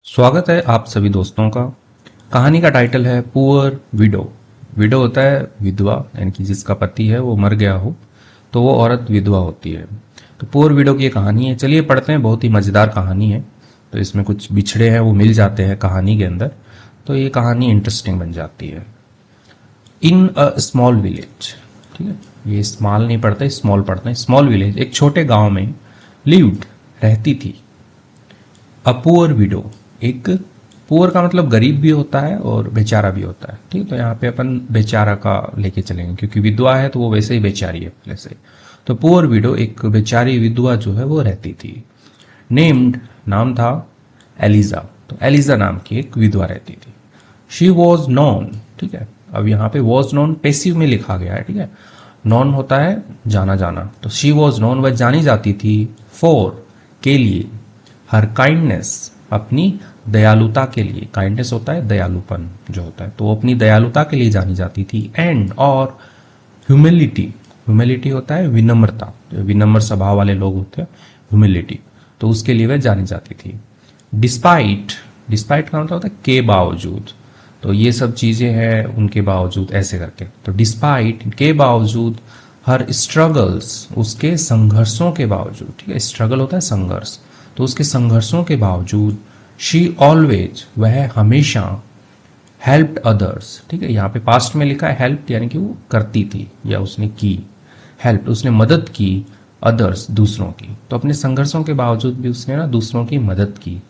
स्वागत है आप सभी दोस्तों का। कहानी का टाइटल है पुअर विडो। विडो होता है विधवा, यानी कि जिसका पति है वो मर गया हो तो वो औरत विधवा होती है। तो पुअर विडो की ये कहानी है। चलिए पढ़ते हैं, बहुत ही मज़ेदार कहानी है। तो इसमें कुछ बिछड़े हैं वो मिल जाते हैं कहानी के अंदर, तो ये कहानी इंटरेस्टिंग बन जाती है। इन अ स्मॉल विलेज, ठीक है, ये स्मॉल नहीं पढ़ते, स्मॉल पढ़ते हैं। स्मॉल विलेज, एक छोटे गांव में लिव्ड रहती थी अ पुअर विडो। एक पुअर का मतलब गरीब भी होता है और बेचारा भी होता है, ठीक है। तो यहाँ पे अपन बेचारा का लेके चलेंगे क्योंकि विधवा है तो वो वैसे ही बेचारी है पहले से। तो पुअर विडो, एक बेचारी विधवा जो है वो रहती थी। नेम्ड, नाम था एलिजा। तो एलिजा नाम की एक विधवा रहती थी। शी वॉज नॉन, ठीक है। अब यहाँ पे वॉज नॉन पैसिव में लिखा गया है, ठीक है। नॉन होता है जाना जाना, तो शी वॉज नॉन, वह जानी जाती थी, फॉर के लिए, हर काइंडनेस, अपनी दयालुता के लिए। काइंडनेस होता है दयालुपन जो होता है, तो वो अपनी दयालुता के लिए जानी जाती थी। एंड और ह्यूमिलिटी, ह्यूमिलिटी होता है विनम्रता, विनम्र स्वभाव वाले लोग होते हैं, ह्यूमिलिटी, तो उसके लिए वह जानी जाती थी। डिस्पाइट, डिस्पाइट का मतलब होता है के बावजूद, तो ये सब चीजें हैं उनके बावजूद, ऐसे करके। तो डिस्पाइट, के बावजूद, हर स्ट्रगल्स, उसके संघर्षों के बावजूद, ठीक है। स्ट्रगल होता है संघर्ष, तो उसके संघर्षों के बावजूद, शी ऑलवेज, वह हमेशा, हेल्प्ड अदर्स, ठीक है। यहाँ पे पास्ट में लिखा है हेल्प, यानी कि वो करती थी या उसने की। हेल्प, उसने मदद की, अदर्स, दूसरों की। तो अपने संघर्षों के बावजूद भी उसने ना दूसरों की मदद की।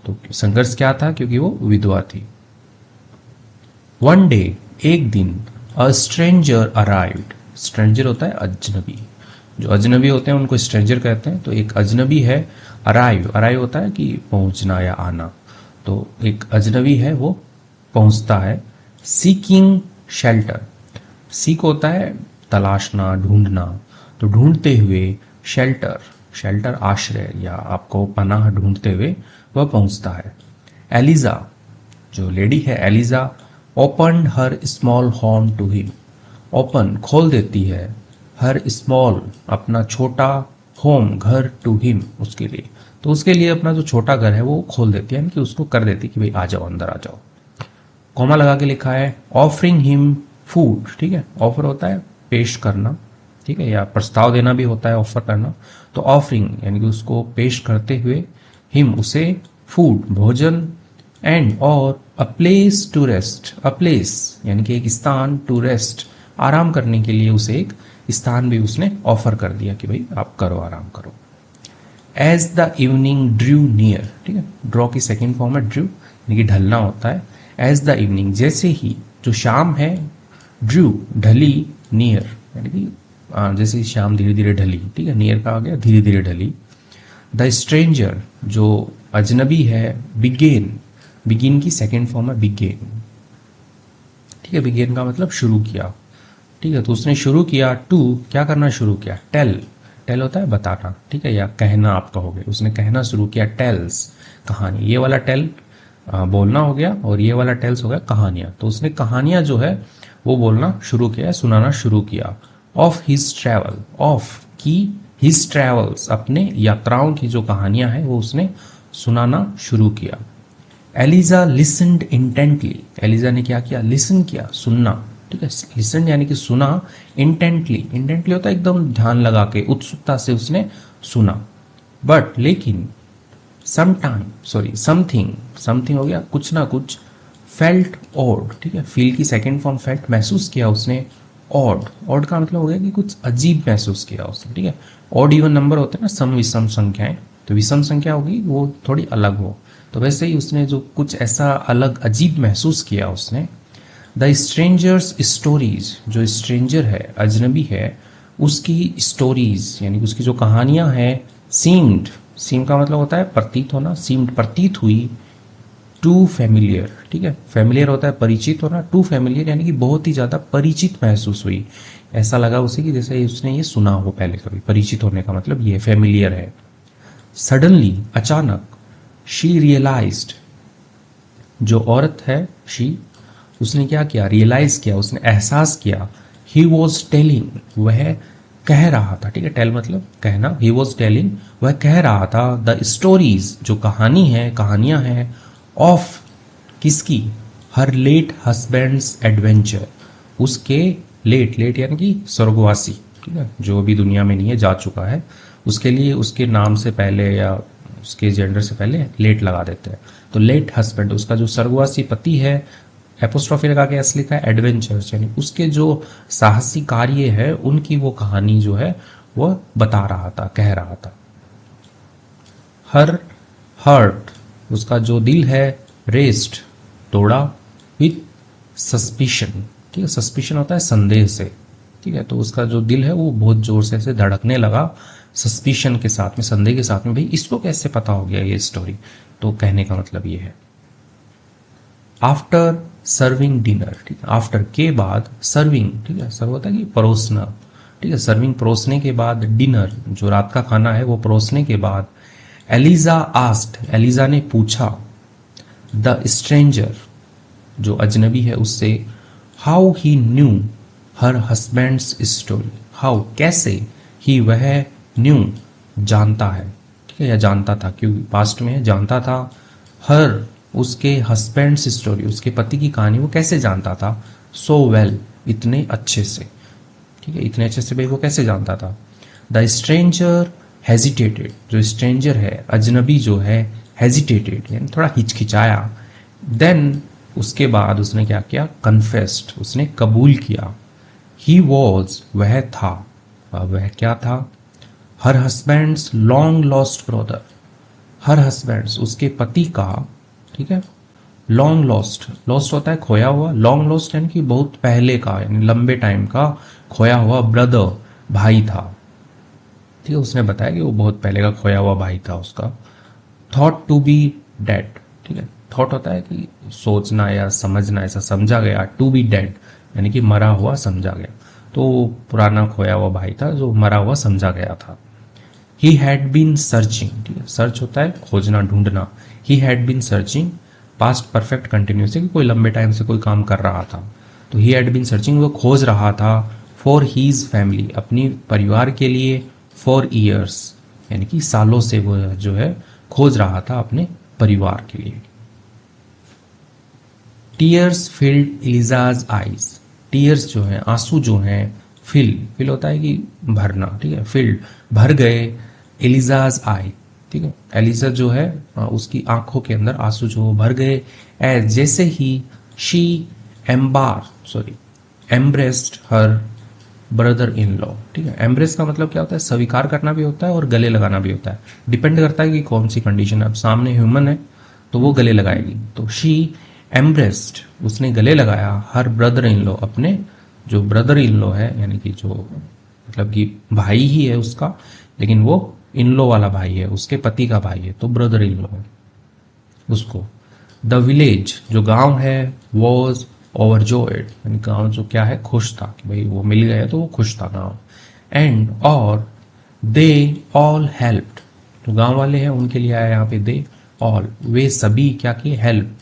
तो संघर्ष क्या था? क्योंकि वो विधवा थी। वन डे, एक दिन, अ स्ट्रेंजर अराइव्ड। स्ट्रेंजर होता है अजनबी, जो अजनबी होते हैं उनको स्ट्रेंजर कहते हैं। तो एक अजनबी है, अराइव, अराइव होता है कि पहुंचना या आना, तो एक अजनबी है वो पहुंचता है। सीकिंग शेल्टर, सीक होता है तलाशना, ढूंढना, तो ढूंढते हुए, शेल्टर, शेल्टर आश्रय या आपको पनाह ढूंढते हुए वह पहुंचता है। एलिजा, जो लेडी है Eliza, open her small home to him. Open, खोल देती है, हर स्मॉल, अपना छोटा, होम, घर, टू हिम, उसके लिए। तो उसके लिए अपना जो छोटा घर है वो खोल देती है, यानी कि उसको कर देती है कि भाई आ जाओ, अंदर आ जाओ। कॉमा लगा के लिखा है ऑफरिंग हिम फूड, ठीक है। ऑफर होता है पेश करना, ठीक है, या प्रस्ताव देना भी होता है ऑफर करना। तो ऑफरिंग यानी कि उसको पेश करते हुए, हिम, उसे, फूड, भोजन, एंड और a place to rest, a place यानी कि एक स्थान, टू रेस्ट, आराम करने के लिए उसे एक स्थान भी उसने ऑफर कर दिया कि भाई आप करो, आराम करो। As the evening drew near, ठीक है। ड्रॉ की सेकेंड फॉर्म है ड्रू, यानी कि ढलना होता है। एज द इवनिंग, जैसे ही, जो शाम है, ड्रू, ढली, नियर यानी कि जैसे ही शाम धीरे धीरे ढली, ठीक है। नियर का आ गया धीरे धीरे ढली। द स्ट्रेंजर, जो अजनबी है, बिगेन, बिगिन की सेकेंड फॉर्म है बिगेन, ठीक है। बिगेन का मतलब शुरू किया, ठीक है। तो उसने शुरू किया, टू, क्या करना शुरू किया, टेल, टेल होता है बताना, ठीक है, या कहना आप कहोगे। उसने कहना शुरू किया, टेल्स, कहानी। ये वाला टेल बोलना हो गया और ये वाला टेल्स हो गया कहानियां। तो उसने कहानियां जो है वो बोलना शुरू किया, सुनाना शुरू किया। ऑफ हिज ट्रैवल, ऑफ की, हिज ट्रैवल्स, अपने यात्राओं की जो कहानियां हैं वो उसने सुनाना शुरू किया। एलिजा लिसनड इंटेंटली, एलिजा ने क्या किया, लिसन किया, सुनना, ठीक है। लिसन यानी कि सुना, इंटेंटली, इंटेंटली होता है एकदम ध्यान लगा के, उत्सुकता से उसने सुना। बट, लेकिन, समटाइम, सॉरी, समथिंग, समथिंग हो गया कुछ ना कुछ, फेल्ट ऑड, ठीक है। फील की सेकेंड फॉर्म फेल्ट, महसूस किया उसने, ऑड, ऑड का मतलब हो गया कि कुछ अजीब महसूस किया उसने, ठीक है। ऑड इवन नंबर होते हैं ना, सम विषम संख्याएं, तो विषम संख्या होगी वो थोड़ी अलग हो, तो वैसे ही उसने जो कुछ ऐसा अलग अजीब महसूस किया उसने। द स्ट्रेंजर्स स्टोरीज, जो स्ट्रेंजर है, अजनबी है, उसकी स्टोरीज यानी कि उसकी जो कहानियां हैं, सीम्ड, सीम का मतलब होता है प्रतीत होना, सीम्ड, प्रतीत हुई, टू फैमिलियर, ठीक है। फैमिलियर होता है परिचित होना, टू फैमिलियर यानी कि बहुत ही ज्यादा परिचित महसूस हुई। ऐसा लगा उसे कि जैसे उसने ये सुना हो पहले कभी। परिचित होने का मतलब ये फैमिलियर है। सडनली, अचानक, शी रियलाइज्ड, जो औरत है शी, उसने क्या किया, रियलाइज किया, उसने एहसास किया। ही वॉज टेलिंग, वह कह रहा था, ठीक है। टेल मतलब कहना, ही वॉज टेलिंग, वह कह रहा था, द स्टोरीज, जो कहानी है, कहानियां हैं, ऑफ किसकी, हर लेट हस्बैंड्स एडवेंचर, उसके लेट, लेट यानी कि स्वर्गवासी, ठीक है, जो अभी दुनिया में नहीं है, जा चुका है, उसके लिए उसके नाम से पहले या उसके जेंडर से पहले लेट लगा देते हैं। तो लेट हस्बैंड, उसका जो स्वर्गवासी पति है, एपोस्ट्रोफी लगा के एस लिखा है, एडवेंचर्स यानी उसके जो साहसी कार्य है उनकी वो कहानी जो है वो बता रहा था, कह रहा था। हर हर्ट, उसका जो दिल है, रेस्ट तोड़ा, विथ सस्पिशन, ठीक है, सस्पिशन होता है संदेह से, ठीक है, तो उसका जो दिल है वो बहुत जोर से ऐसे धड़कने लगा, सस्पिशन के साथ में, संदेह के साथ में, भाई इसको कैसे पता हो गया ये स्टोरी। तो कहने का मतलब ये है। आफ्टर सर्विंग डिनर, ठीक है, आफ्टर के बाद, सर्विंग, ठीक है, सर्व होता है कि परोसना, ठीक है, सर्विंग परोसने के बाद, डिनर जो रात का खाना है वो परोसने के बाद, एलिजा आस्क्ड, एलिजा ने पूछा, द स्ट्रेंजर जो अजनबी है उससे, how he new her husband's story, how कैसे, ही वह, न्यू जानता है, ठीक है, या जानता था, क्योंकि पास्ट में जानता था, हर उसके हस्बैंड्स स्टोरी, उसके पति की कहानी वो कैसे जानता था, सो वेल इतने अच्छे से, ठीक है, इतने अच्छे से भाई वो कैसे जानता था। द स्ट्रेंजर हेजिटेटेड, जो स्ट्रेंजर है, अजनबी जो है, हेजिटेटेड यानी थोड़ा हिचकिचाया, देन उसके बाद उसने क्या किया, कन्फेस्ड, उसने कबूल किया, ही वॉज वह था, वह क्या था, her husband's long lost brother, her husband's उसके पति का, ठीक है, लॉन्ग लॉस्ट, लॉस्ट होता है खोया हुआ, लॉन्ग लॉस्ट यानी कि बहुत पहले का, यानी लंबे टाइम का खोया हुआ, ब्रदर भाई था, ठीक है, उसने बताया कि वो बहुत पहले का खोया हुआ भाई था उसका। थॉट टू बी डेड, ठीक है, थॉट होता है कि सोचना या समझना, ऐसा समझा गया, टू बी डेड यानी कि मरा हुआ समझा गया, तो पुराना खोया हुआ भाई था जो मरा हुआ समझा गया था। ही हैड बीन सर्चिंग, ठीक है, सर्च होता है खोजना, ढूंढना, he had been searching, past perfect continuous है कि कोई लंबे टाइम से कोई काम कर रहा था, तो ही हैड बीन सर्चिंग वो खोज रहा था, फॉर हीज फैमिली अपनी परिवार के लिए, फॉर ईयर्स यानी कि सालों से वो जो है खोज रहा था अपने परिवार के लिए। टीयर्स फिल्ड एलिजाज आईज, टीयर्स जो है आंसू जो हैं, फिल होता है कि भरना, ठीक है, फिल्ड भर गए, एलिजाज आई, ठीक है, एलिजा जो है उसकी आंखों के अंदर आंसू जो भर गए, एज जैसे ही, she embraced her brother in law, ठीक है, एम्ब्रेस का मतलब क्या होता है, स्वीकार करना भी होता है और गले लगाना भी होता है, डिपेंड करता है कि कौन सी कंडीशन है, अब सामने ह्यूमन है तो वो गले लगाएगी, तो शी एम्ब्रेस्ड उसने गले लगाया, हर ब्रदर इन लॉ अपने जो ब्रदर इन लॉ है, यानी कि जो मतलब कि भाई ही है उसका, लेकिन वो इन लॉ वाला भाई है, उसके पति का भाई है, तो ब्रदर इन लॉ है उसको। द विलेज जो गांव है, वॉज ओवरजॉयड यानी गांव जो क्या है, खुश था कि भाई वो मिल गया, तो वो खुश था गांव। एंड और दे ऑल हेल्प्ड, जो गांव वाले हैं उनके लिए आया यहाँ पे दे ऑल, वे सभी क्या किए, हेल्प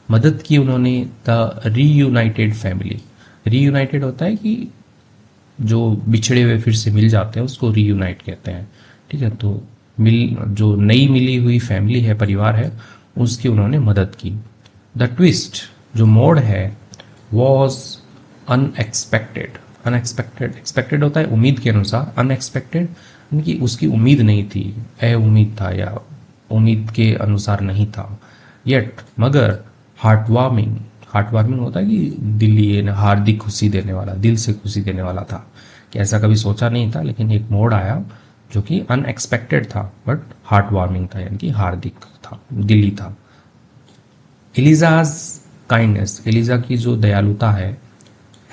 मदद की उन्होंने, द रीयूनाइटेड फैमिली, रीयूनाइटेड होता है कि जो बिछड़े हुए फिर से मिल जाते हैं उसको रीयूनाइट कहते हैं, ठीक है, तो जो नई मिली हुई फैमिली है, परिवार है, उसकी उन्होंने मदद की। द ट्विस्ट जो मोड़ है, वॉज अनएक्सपेक्टेड, अनएक्सपेक्टेड, एक्सपेक्टेड होता है उम्मीद के अनुसार, अनएक्सपेक्टेड यानी कि उसकी उम्मीद नहीं थी, उम्मीद था या उम्मीद के अनुसार नहीं था, येट मगर हार्ट वार्मिंग होता है कि दिल ये हार्दिक खुशी देने वाला, दिल से खुशी देने वाला था, कि ऐसा कभी सोचा नहीं था, लेकिन एक मोड़ आया जो कि अनएक्सपेक्टेड था बट हार्ट वार्मिंग था, यानी कि हार्दिक था, दिली था। एलिजाज काइंडनेस, एलिजा की जो दयालुता है,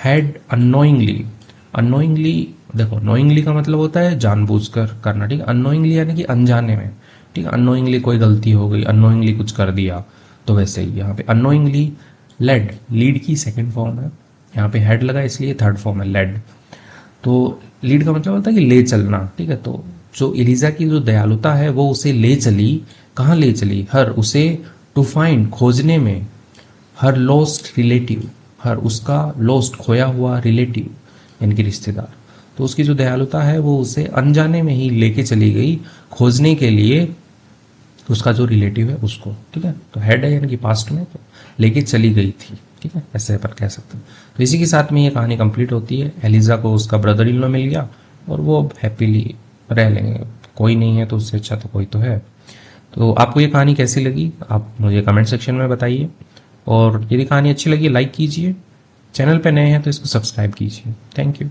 हैड अनोइंगली देखो, नोइंगली का मतलब होता है जानबूझकर करना, ठीक है, अनोइंगली यानी कि अनजाने में, ठीक है, अनोइंगली कोई गलती हो गई, अनोइंगली कुछ कर दिया, तो वैसे ही यहाँ पे अनोइंगली लेड, लीड की सेकंड फॉर्म है, यहाँ पे हेड लगा इसलिए थर्ड फॉर्म है लेड, तो लीड का मतलब होता है कि ले चलना, ठीक है, तो जो एलिजा की जो दयालुता है वो उसे ले चली, कहाँ ले चली, हर उसे, टू फाइंड खोजने में, हर लॉस्ट रिलेटिव, हर उसका लॉस्ट खोया हुआ रिलेटिव यानी कि रिश्तेदार, तो उसकी जो दयालुता है वो उसे अनजाने में ही लेके चली गई खोजने के लिए, उसका जो रिलेटिव है उसको, ठीक है। तो हैड है यानी कि पास्ट में, तो लेके चली गई थी, ठीक है, ऐसे अपन कह सकते हैं। तो इसी के साथ में ये कहानी कंप्लीट होती है। एलिजा को उसका ब्रदर इन लॉ मिल गया और वो अब हैप्पीली रह लेंगे। कोई नहीं है तो उससे अच्छा तो कोई तो है। तो आपको ये कहानी कैसी लगी आप मुझे कमेंट सेक्शन में बताइए, और यदि कहानी अच्छी लगी लाइक कीजिए, चैनल पे नए हैं तो इसको सब्सक्राइब कीजिए। Thank you.